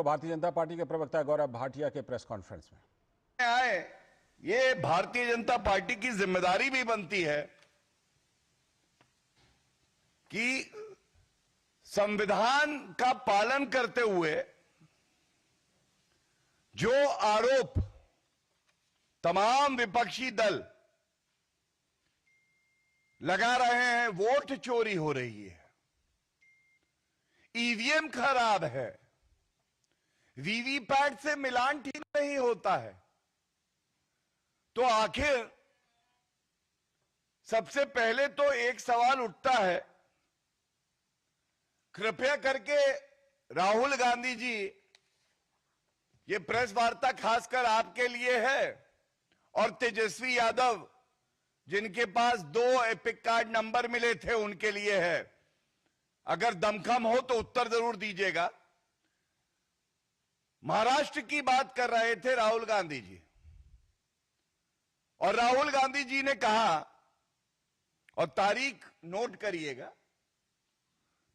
Bharatiya Janata party के प्रवक्ता गौरव भाटिया के प्रेस कॉन्फ्रेंस में आए, ये भारतीय जनता पार्टी की जिम्मेदारी भी बनती है कि संविधान का पालन करते हुए जो आरोप तमाम विपक्षी दल लगा रहे हैं, वोट चोरी हो रही है, ईवीएम खराब है, वीवीपैट से मिलान ठीक नहीं होता है, तो आखिर सबसे पहले तो एक सवाल उठता है, कृपया करके राहुल गांधी जी, ये प्रेस वार्ता खासकर आपके लिए है, और तेजस्वी यादव जिनके पास 2 एपिक कार्ड नंबर मिले थे उनके लिए है। अगर दमखम हो तो उत्तर जरूर दीजिएगा। महाराष्ट्र की बात कर रहे थे राहुल गांधी जी, और राहुल गांधी जी ने कहा, और तारीख नोट करिएगा,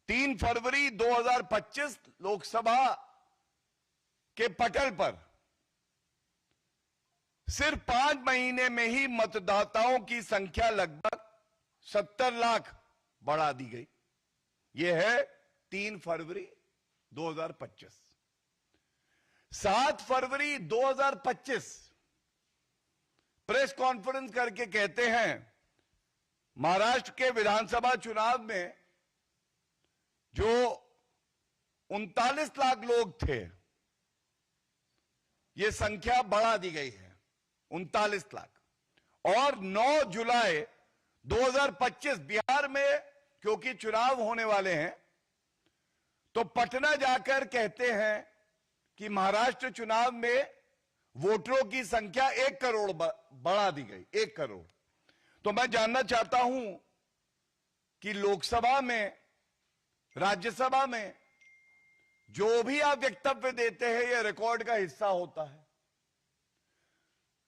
3 फरवरी 2025 लोकसभा के पटल पर सिर्फ 5 महीने में ही मतदाताओं की संख्या लगभग 70 लाख बढ़ा दी गई। यह है 3 फरवरी 2025। 7 फरवरी 2025 प्रेस कॉन्फ्रेंस करके कहते हैं, महाराष्ट्र के विधानसभा चुनाव में जो 39 लाख लोग थे, यह संख्या बढ़ा दी गई है 39 लाख। और 9 जुलाई 2025 बिहार में क्योंकि चुनाव होने वाले हैं, तो पटना जाकर कहते हैं कि महाराष्ट्र चुनाव में वोटरों की संख्या 1 करोड़ बढ़ा दी गई, 1 करोड़। तो मैं जानना चाहता हूं कि लोकसभा में, राज्यसभा में जो भी आप वक्तव्य देते हैं, यह रिकॉर्ड का हिस्सा होता है।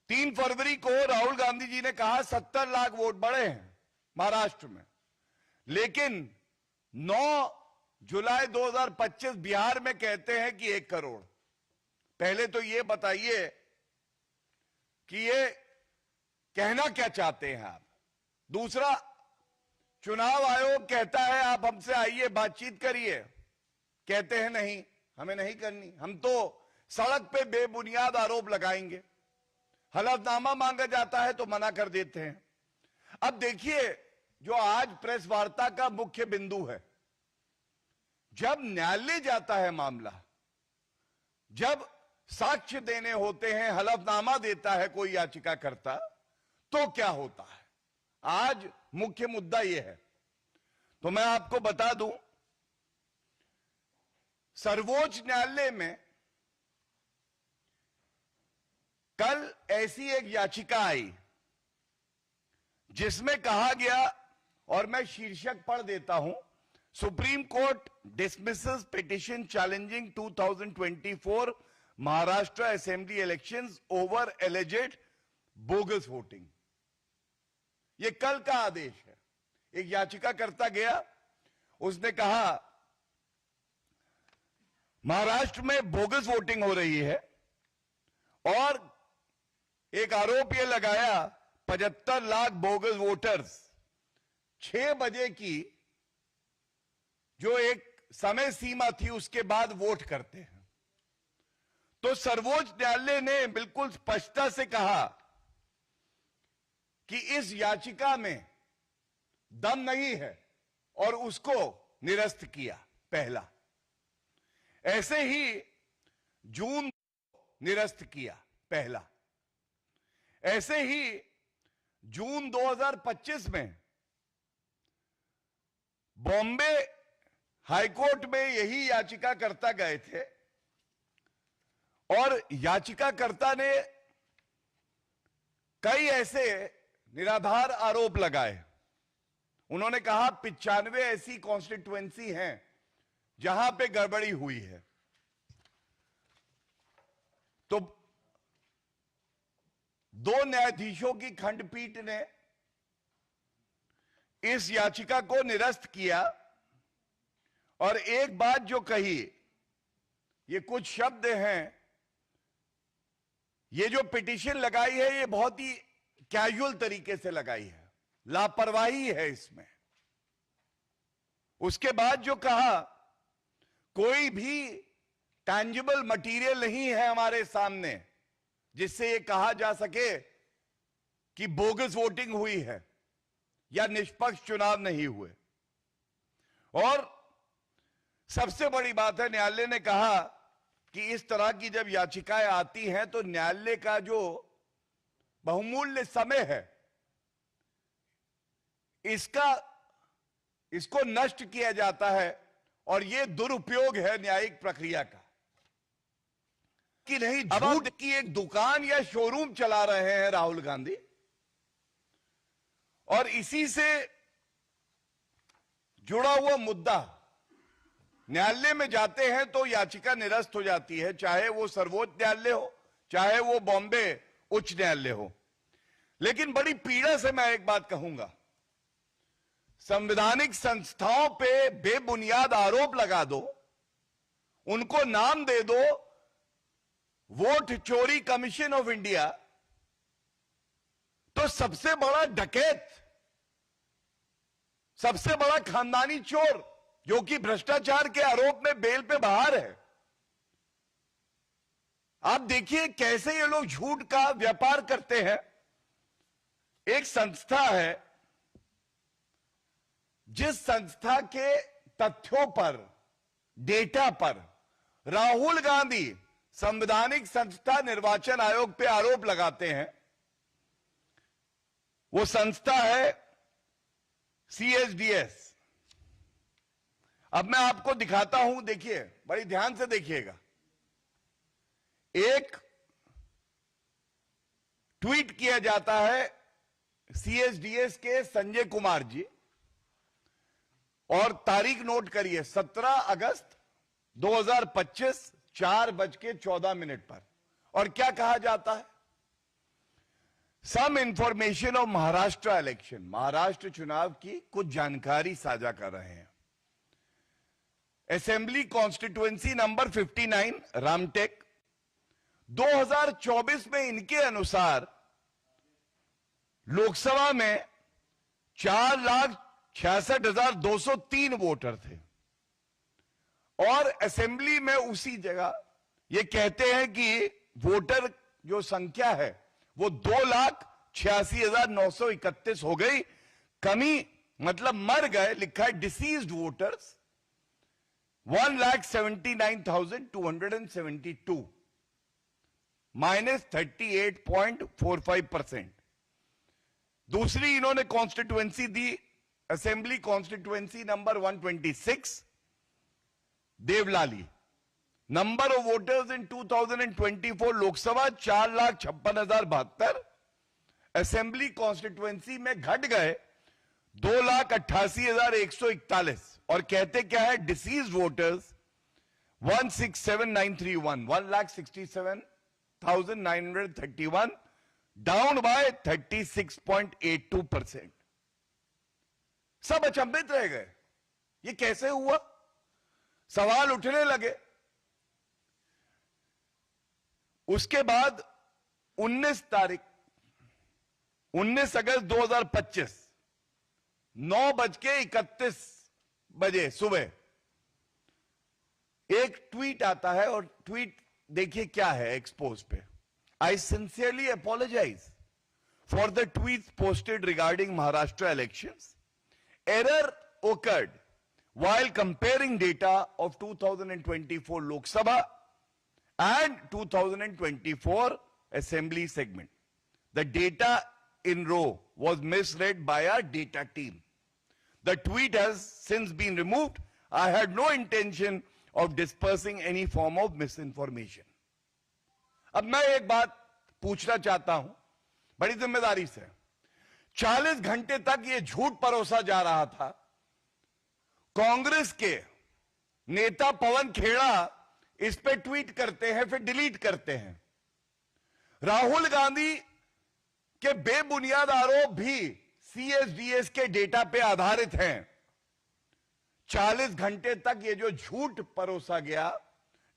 3 फरवरी को राहुल गांधी जी ने कहा 70 लाख वोट बढ़े हैं महाराष्ट्र में, लेकिन 9 जुलाई 2025 बिहार में कहते हैं कि 1 करोड़। पहले तो यह बताइए कि ये कहना क्या चाहते हैं आप। दूसरा, चुनाव आयोग कहता है आप हमसे आइए, बातचीत करिए, कहते हैं नहीं, हमें नहीं करनी, हम तो सड़क पे बेबुनियाद आरोप लगाएंगे। हलफनामा मांगा जाता है तो मना कर देते हैं। अब देखिए, जो आज प्रेस वार्ता का मुख्य बिंदु है, जब न्यायालय जाता है मामला, जब साक्ष्य देने होते हैं, हलफनामा देता है कोई याचिकाकर्ता, तो क्या होता है। आज मुख्य मुद्दा यह है। तो मैं आपको बता दूं, सर्वोच्च न्यायालय में कल ऐसी एक याचिका आई जिसमें कहा गया, और मैं शीर्षक पढ़ देता हूं, supreme court dismisses petition challenging 2024 Maharashtra assembly elections over alleged bogus voting. यह कल का आदेश है। एक याचिकाकर्ता गया, उसने कहा महाराष्ट्र में बोगस वोटिंग हो रही है, और एक आरोप यह लगाया 75 लाख बोगस वोटर्स 6 बजे की जो एक समय सीमा थी उसके बाद वोट करते हैं। तो सर्वोच्च न्यायालय ने बिल्कुल स्पष्टता से कहा कि इस याचिका में दम नहीं है, और उसको निरस्त किया। पहला, ऐसे ही जून निरस्त किया, पहला। ऐसे ही जून 2025 में बॉम्बे हाईकोर्ट में यही याचिकाकर्ता गए थे, और याचिकाकर्ता ने कई ऐसे निराधार आरोप लगाए। उन्होंने कहा 95 ऐसी कॉन्स्टिट्यूएंसी हैं जहां पे गड़बड़ी हुई है। तो 2 न्यायाधीशों की खंडपीठ ने इस याचिका को निरस्त किया, और एक बात जो कही ये कुछ शब्द हैं। ये जो पिटीशन लगाई है ये बहुत ही कैजुअल तरीके से लगाई है, लापरवाही है इसमें। उसके बाद जो कहा, कोई भी टैंजिबल मटेरियल नहीं है हमारे सामने जिससे ये कहा जा सके कि बोगस वोटिंग हुई है या निष्पक्ष चुनाव नहीं हुए। और सबसे बड़ी बात है, न्यायालय ने कहा कि इस तरह की जब याचिकाएं आती हैं तो न्यायालय का जो बहुमूल्य समय है इसको नष्ट किया जाता है, और यह दुरुपयोग है न्यायिक प्रक्रिया का कि नहीं। झूठ की एक दुकान या शोरूम चला रहे हैं राहुल गांधी, और इसी से जुड़ा हुआ मुद्दा न्यायालय में जाते हैं तो याचिका निरस्त हो जाती है, चाहे वो सर्वोच्च न्यायालय हो, चाहे वो बॉम्बे उच्च न्यायालय हो। लेकिन बड़ी पीड़ा से मैं एक बात कहूंगा, संवैधानिक संस्थाओं पे बेबुनियाद आरोप लगा दो, उनको नाम दे दो वोट चोरी कमीशन ऑफ इंडिया, तो सबसे बड़ा डकैत, सबसे बड़ा खानदानी चोर जो कि भ्रष्टाचार के आरोप में बेल पे बाहर है, आप देखिए कैसे ये लोग झूठ का व्यापार करते हैं। एक संस्था है जिस संस्था के तथ्यों पर, डेटा पर राहुल गांधी संवैधानिक संस्था निर्वाचन आयोग पे आरोप लगाते हैं, वो संस्था है CSDS। अब मैं आपको दिखाता हूं, देखिए बड़ी ध्यान से देखिएगा। एक ट्वीट किया जाता है CSDS के संजय कुमार जी, और तारीख नोट करिए 17 अगस्त 2025 4:14 पर। और क्या कहा जाता है? Some information of Maharashtra election, Maharashtra चुनाव की कुछ जानकारी साझा कर रहे हैं। असेंबली कॉन्स्टिट्यूएंसी नंबर 59 रामटेक, 2024 में इनके अनुसार लोकसभा में 4,66,203 वोटर थे, और असेंबली में उसी जगह ये कहते हैं कि वोटर जो संख्या है वो 2,86,931 हो गई। कमी मतलब मर गए, लिखा है डिसीज्ड वोटर्स 1,79,272, -38.45%। दूसरी इन्होंने कॉन्स्टिट्यूएंसी दी, assembly constituency number 126 Devlali, number of voters in 2024 Lok Sabha 4,56,072, assembly constituency में घट गए 2,88,141, और कहते क्या है, डिसीज वोटर्स 167,931, 1,67,931, डाउन बाय 36.82%। सब अचंभित रह गए, ये कैसे हुआ? सवाल उठने लगे। उसके बाद 19 अगस्त 2025 9:31 सुबह एक ट्वीट आता है, और ट्वीट देखिए क्या है एक्सपोज पे। I sincerely apologise for the tweet posted regarding Maharashtra elections. Error occurred while comparing data of 2024 Lok Sabha and 2024 Assembly segment. The data in row was misread by our data team. The tweet has since been removed. I had no intention of dispersing any form of misinformation. अब मैं एक बात पूछना चाहता हूं बड़ी जिम्मेदारी से। 40 घंटे तक ये झूठ परोसा जा रहा था। कांग्रेस के नेता पवन खेड़ा इस पे ट्वीट करते हैं, फिर डिलीट करते हैं। राहुल गांधी के बेबुनियाद आरोप भी CSDS के डेटा पे आधारित हैं। 40 घंटे तक ये जो झूठ परोसा गया,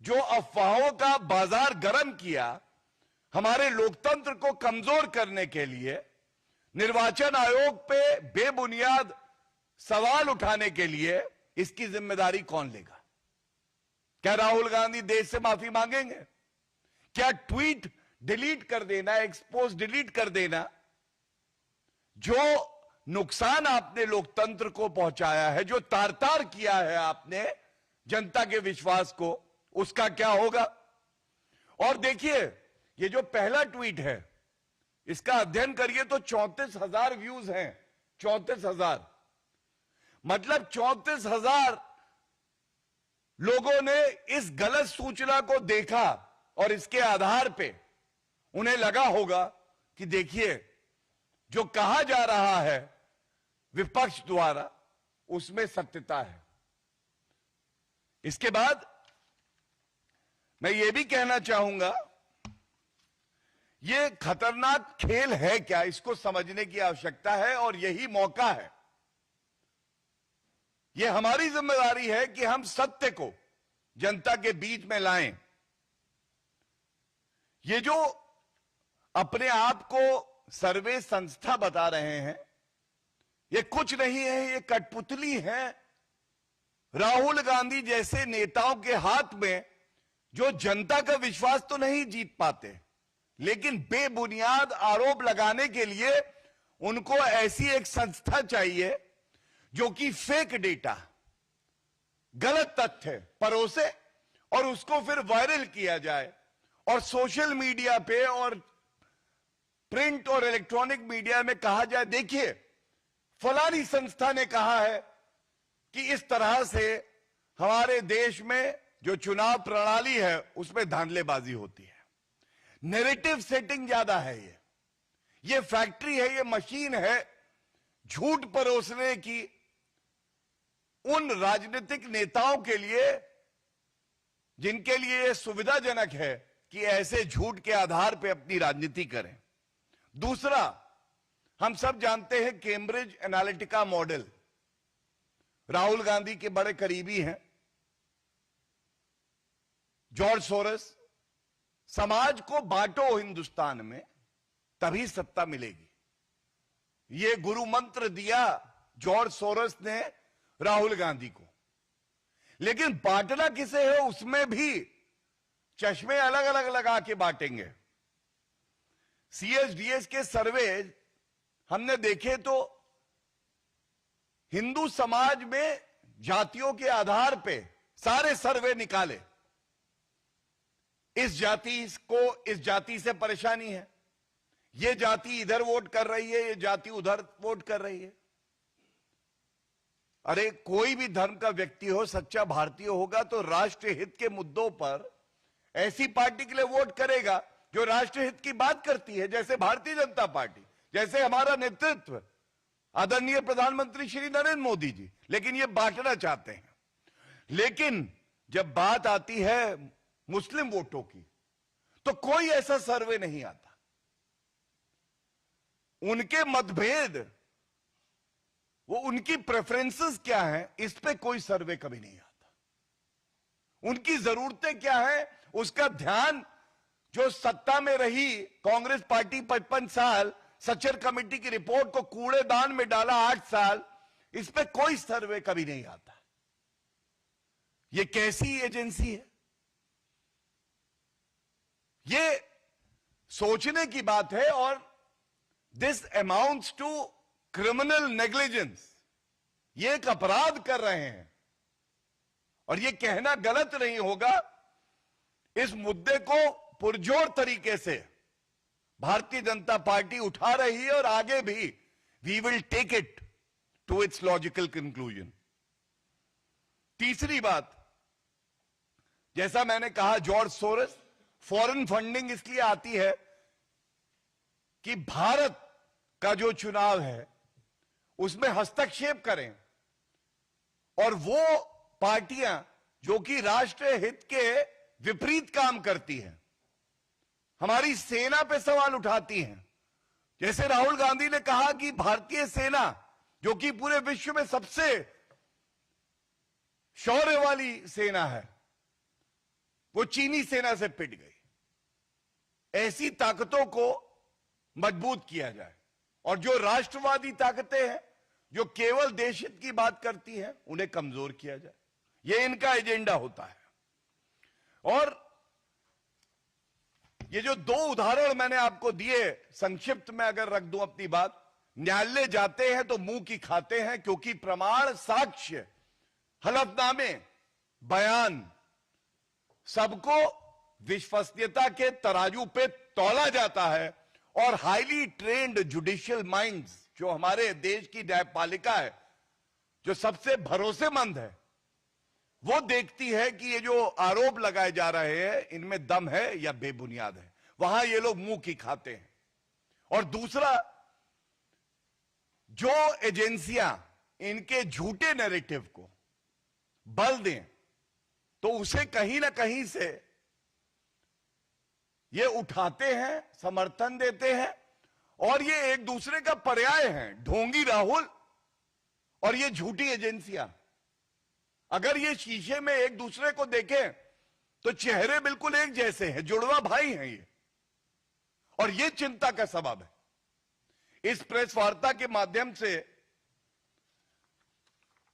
जो अफवाहों का बाजार गर्म किया हमारे लोकतंत्र को कमजोर करने के लिए, निर्वाचन आयोग पे बेबुनियाद सवाल उठाने के लिए, इसकी जिम्मेदारी कौन लेगा? क्या राहुल गांधी देश से माफी मांगेंगे? क्या ट्वीट डिलीट कर देना, एक्सपोज डिलीट कर देना, जो नुकसान आपने लोकतंत्र को पहुंचाया है, जो तार तार किया है आपने जनता के विश्वास को, उसका क्या होगा? और देखिए, ये जो पहला ट्वीट है इसका अध्ययन करिए तो 34,000 व्यूज हैं। 34,000 मतलब 34,000 लोगों ने इस गलत सूचना को देखा और इसके आधार पे उन्हें लगा होगा कि देखिए, जो कहा जा रहा है विपक्ष द्वारा उसमें सत्यता है। इसके बाद मैं यह भी कहना चाहूंगा, यह खतरनाक खेल है क्या, इसको समझने की आवश्यकता है और यही मौका है। यह हमारी जिम्मेदारी है कि हम सत्य को जनता के बीच में लाएं। ये जो अपने आप को सर्वे संस्था बता रहे हैं, ये कुछ नहीं है, ये कठपुतली है राहुल गांधी जैसे नेताओं के हाथ में, जो जनता का विश्वास तो नहीं जीत पाते, लेकिन बेबुनियाद आरोप लगाने के लिए उनको ऐसी एक संस्था चाहिए जो कि फेक डेटा, गलत तथ्य परोसे और उसको फिर वायरल किया जाए और सोशल मीडिया पे और प्रिंट और इलेक्ट्रॉनिक मीडिया में कहा जाए, देखिए फलानी संस्था ने कहा है कि इस तरह से हमारे देश में जो चुनाव प्रणाली है उसमें धांधलेबाजी होती है। नैरेटिव सेटिंग ज्यादा है। ये फैक्ट्री है, ये मशीन है झूठ परोसने की उन राजनीतिक नेताओं के लिए जिनके लिए यह सुविधाजनक है कि ऐसे झूठ के आधार पर अपनी राजनीति करें। दूसरा, हम सब जानते हैं Cambridge Analytica model, Rahul Gandhi के बड़े करीबी हैं जॉर्ज सोरस। समाज को बांटो हिंदुस्तान में तभी सत्ता मिलेगी, ये गुरु मंत्र दिया जॉर्ज सोरस ने राहुल गांधी को। लेकिन बांटना किसे है, उसमें भी चश्मे अलग अलग लगा के बांटेंगे। सीएसडीएस के सर्वे हमने देखे तो हिंदू समाज में जातियों के आधार पे सारे सर्वे निकाले, इस जाति को इस जाति से परेशानी है, ये जाति इधर वोट कर रही है, ये जाति उधर वोट कर रही है। अरे कोई भी धर्म का व्यक्ति हो, सच्चा भारतीय होगा तो राष्ट्र हित के मुद्दों पर ऐसी पार्टी के लिए वोट करेगा जो राष्ट्र हित की बात करती है, जैसे भारतीय जनता पार्टी, जैसे हमारा नेतृत्व आदरणीय प्रधानमंत्री श्री नरेंद्र मोदी जी। लेकिन ये बांटना चाहते हैं। लेकिन जब बात आती है मुस्लिम वोटों की तो कोई ऐसा सर्वे नहीं आता। उनके मतभेद, वो उनकी प्रेफरेंसेस क्या है, इस पे कोई सर्वे कभी नहीं आता। उनकी जरूरतें क्या है, उसका ध्यान जो सत्ता में रही कांग्रेस पार्टी 55 साल, सचर कमेटी की रिपोर्ट को कूड़ेदान में डाला 8 साल, इस पे कोई सर्वे कभी नहीं आता। ये कैसी एजेंसी है? ये सोचने की बात है। और this amounts to criminal negligence. ये एक अपराध कर रहे हैं और ये कहना गलत नहीं होगा। इस मुद्दे को पुरजोर तरीके से भारतीय जनता पार्टी उठा रही है और आगे भी we will take it to its logical conclusion. तीसरी बात, जैसा मैंने कहा, जॉर्ज सोरस, फॉरेन फंडिंग इसलिए आती है कि भारत का जो चुनाव है उसमें हस्तक्षेप करें और वो पार्टियां जो कि राष्ट्र हित के विपरीत काम करती हैं, हमारी सेना पे सवाल उठाती हैं। जैसे राहुल गांधी ने कहा कि भारतीय सेना जो कि पूरे विश्व में सबसे शौर्य वाली सेना है, वो चीनी सेना से पिट गई। ऐसी ताकतों को मजबूत किया जाए और जो राष्ट्रवादी ताकतें हैं, जो केवल देश हित की बात करती हैं, उन्हें कमजोर किया जाए। यह इनका एजेंडा होता है। और ये जो दो उदाहरण मैंने आपको दिए, संक्षिप्त में अगर रख दूं अपनी बात, न्यायालय जाते हैं तो मुंह की खाते हैं, क्योंकि प्रमाण, साक्ष्य, हलफनामे, बयान सबको विश्वसनीयता के तराजू पे तौला जाता है और हाईली ट्रेन्ड जुडिशियल माइंड्स, जो हमारे देश की न्यायपालिका है, जो सबसे भरोसेमंद है, वो देखती है कि ये जो आरोप लगाए जा रहे हैं इनमें दम है या बेबुनियाद है। वहां ये लोग मुंह की खाते हैं। और दूसरा, जो एजेंसियां इनके झूठे नैरेटिव को बल दें तो उसे कहीं ना कहीं से ये उठाते हैं, समर्थन देते हैं, और ये एक दूसरे का पर्याय हैं। ढोंगी राहुल और ये झूठी एजेंसियां, अगर ये शीशे में एक दूसरे को देखें तो चेहरे बिल्कुल एक जैसे हैं, जुड़वा भाई हैं ये, और ये चिंता का सबब है। इस प्रेस वार्ता के माध्यम से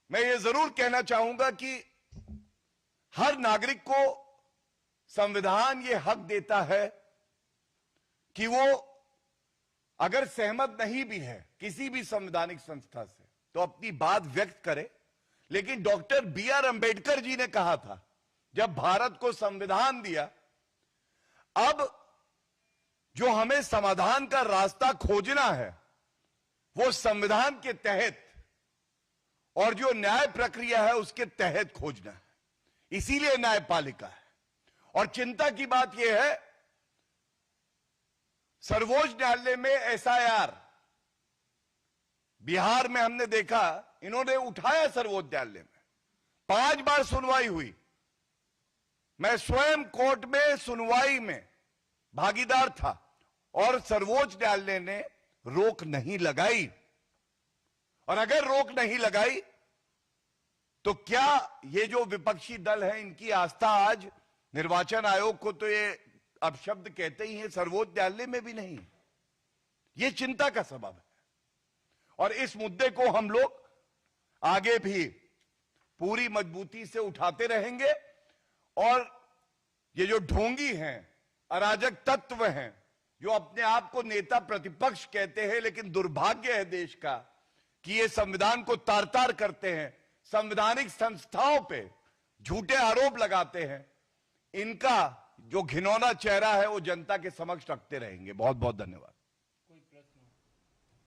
मैं ये जरूर कहना चाहूंगा कि हर नागरिक को संविधान ये हक देता है कि वो अगर सहमत नहीं भी है किसी भी संवैधानिक संस्था से तो अपनी बात व्यक्त करे। लेकिन डॉक्टर बी.आर. अंबेडकर जी ने कहा था, जब भारत को संविधान दिया, अब जो हमें समाधान का रास्ता खोजना है वो संविधान के तहत और जो न्याय प्रक्रिया है उसके तहत खोजना है। इसीलिए न्यायपालिका है। और चिंता की बात यह है, सर्वोच्च न्यायालय में एसआईआर बिहार में हमने देखा, इन्होंने उठाया सर्वोच्च न्यायालय में, 5 बार सुनवाई हुई। मैं स्वयं कोर्ट में सुनवाई में भागीदार था और सर्वोच्च न्यायालय ने रोक नहीं लगाई। और अगर रोक नहीं लगाई तो क्या ये जो विपक्षी दल है इनकी आस्था आज निर्वाचन आयोग को तो ये अपशब्द कहते ही हैं, सर्वोच्च न्यायालय में भी नहीं। ये चिंता का सबब है। और इस मुद्दे को हम लोग आगे भी पूरी मजबूती से उठाते रहेंगे। और ये जो ढोंगी हैं, अराजक तत्व हैं, जो अपने आप को नेता प्रतिपक्ष कहते हैं, लेकिन दुर्भाग्य है देश का कि ये संविधान को तार तार करते हैं, संवैधानिक संस्थाओं पे झूठे आरोप लगाते हैं, इनका जो घिनौना चेहरा है वो जनता के समक्ष रखते रहेंगे। बहुत बहुत धन्यवाद।